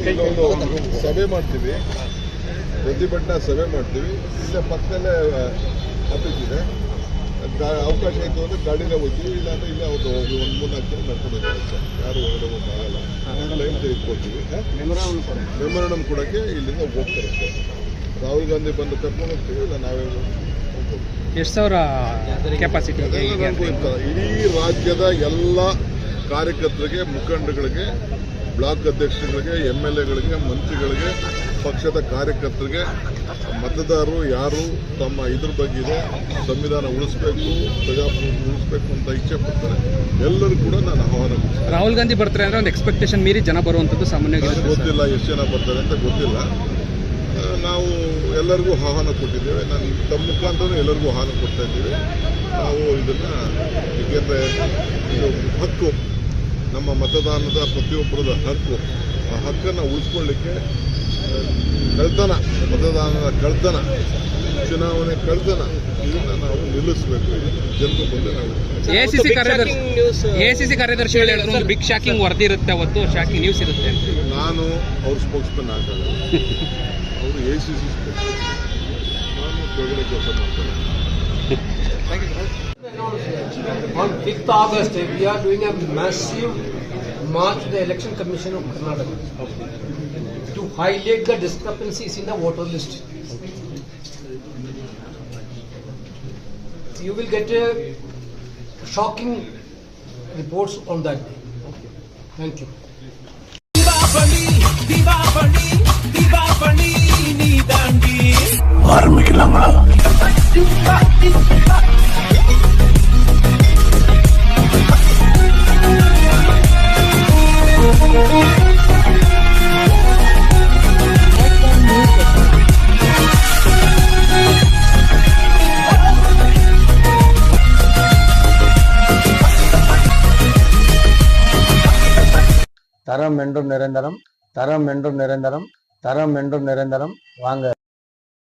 ಇಲ್ಲೊಂದು ಸಭೆ ಮಾಡ್ತೀವಿ, ಪ್ರತಿಭಟನಾ ಸಭೆ ಮಾಡ್ತೀವಿ. ಇಲ್ಲೇ ಪಕ್ಕದಲ್ಲೇ ಆಫೀಸ್ ಇದೆ, ಅವಕಾಶ ಇತ್ತು ಅಂದರೆ ಗಾಡಿನೇ ಹೋಗ್ತೀವಿ, ಇಲ್ಲಾಂದ್ರೆ ಇಲ್ಲೇ ಅವ್ರು ಒಂದು 3-4 ಜನ ನಡ್ಕೊಂಡು ಹೋಗ್ತಾರೆ ಸರ್. ಯಾರು ಹೊರಗಡೆ ಹೋಗೋಕ್ಕಾಗಲ್ಲ. ಲೈನ್ ತೆಗೆದುಕೊಳ್ತೀವಿ. ಮೆಮೊರಂಡಮ್ ಕೊಡೋಕ್ಕೆ ಇಲ್ಲಿಂದ ಹೋಗ್ತಾರೆ ಸರ್. ರಾಹುಲ್ ಗಾಂಧಿ ಬಂದು ಕರ್ಕೊಂಡು ಹೋಗ್ತೀವಿ, ಇಲ್ಲ ನಾವೇ ಹೋಗ್ತೀವಿ. ಎಷ್ಟು ಸಾವಿರ ಕೆಪಾಸಿಟಿ? ಇಡೀ ರಾಜ್ಯದ ಎಲ್ಲ ಕಾರ್ಯಕರ್ತರಿಗೆ, ಮುಖಂಡಗಳಿಗೆ, ಬ್ಲಾಕ್ ಅಧ್ಯಕ್ಷರುಗಳಿಗೆ, MLAಗಳಿಗೆ, ಮಂತ್ರಿಗಳಿಗೆ, ಪಕ್ಷದ ಕಾರ್ಯಕರ್ತರಿಗೆ, ಮತದಾರರು ಯಾರು ತಮ್ಮ ಇದ್ರ ಬಗ್ಗೆ ಇದೆ, ಸಂವಿಧಾನ ಉಳಿಸ್ಬೇಕು, ಪ್ರಜಾಪ್ರಭುತ್ವ ಉಳಿಸ್ಬೇಕು ಅಂತ ಇಚ್ಛೆ ಪಡ್ತಾರೆ, ಎಲ್ಲರೂ ಕೂಡ ನಾನು ಆಹ್ವಾನ ಕೊಡ್ತೀನಿ. ರಾಹುಲ್ ಗಾಂಧಿ ಬರ್ತಾರೆ ಅಂದರೆ ಒಂದು ಎಕ್ಸ್ಪೆಕ್ಟೇಷನ್ ಮೀರಿ ಜನ ಬರುವಂಥದ್ದು ಸಾಮಾನ್ಯವಾಗಿ ಗೊತ್ತಿಲ್ಲ, ಎಷ್ಟು ಜನ ಬರ್ತಾರೆ ಅಂತ ಗೊತ್ತಿಲ್ಲ. ನಾವು ಎಲ್ಲರಿಗೂ ಆಹ್ವಾನ ಕೊಟ್ಟಿದ್ದೇವೆ. ನಾನು ತಮ್ಮ ಮುಖಾಂತರ ಎಲ್ಲರಿಗೂ ಆಹ್ವಾನ ಕೊಡ್ತಾ ಇದ್ದೀವಿ. ನಾವು ಇದನ್ನು, ಏಕೆಂದರೆ ಇದು ಹಕ್ಕು, ನಮ್ಮ ಮತದಾನದ ಪ್ರತಿಯೊಬ್ಬರದ ಹಕ್ಕು. ಆ ಹಕ್ಕನ್ನು ಉಳಿಸ್ಕೊಳ್ಳಿಕ್ಕೆ ಕಳ್ತನ, ಮತದಾನದ ಕಳ್ತನ, ಚುನಾವಣೆ ಕಳ್ತನ, ಇದನ್ನು ನಾವು ನಿಲ್ಲಿಸಬೇಕು. ಜನರ ಮುಂದೆ ನಾವು ACC ಕಾರ್ಯದರ್ಶಿಗಳು ಹೇಳಿದ್ರು ಒಂದು ಬಿಗ್ ಶಾಕಿಂಗ್ ವರದಿ ಇರುತ್ತೆ, ಅವತ್ತು ಶಾಕಿಂಗ್ ನ್ಯೂಸ್ ಇರುತ್ತೆ. ನಾನು ಅವ್ರ ಸ್ಪೋಕ್ಸ್ಮನ್ ಆಗಲ್ಲ, ಅವರು ACC ಸ್ಪೋಕ್ಸ್ಮನ್, ನಾನು ಕೆಳಗಡೆ ಕೆಲಸ ಮಾಡ್ತೇನೆ. On 5th August, we are doing a massive march to the Election Commission of Karnataka to highlight the discrepancies in the voter list. You will get a shocking reports on that day. Thank you. தரம் என்றும் நிரந்தரம், தரம் என்றும் நிரந்தரம், தரம் என்றும் நிரந்தரம். வாங்க.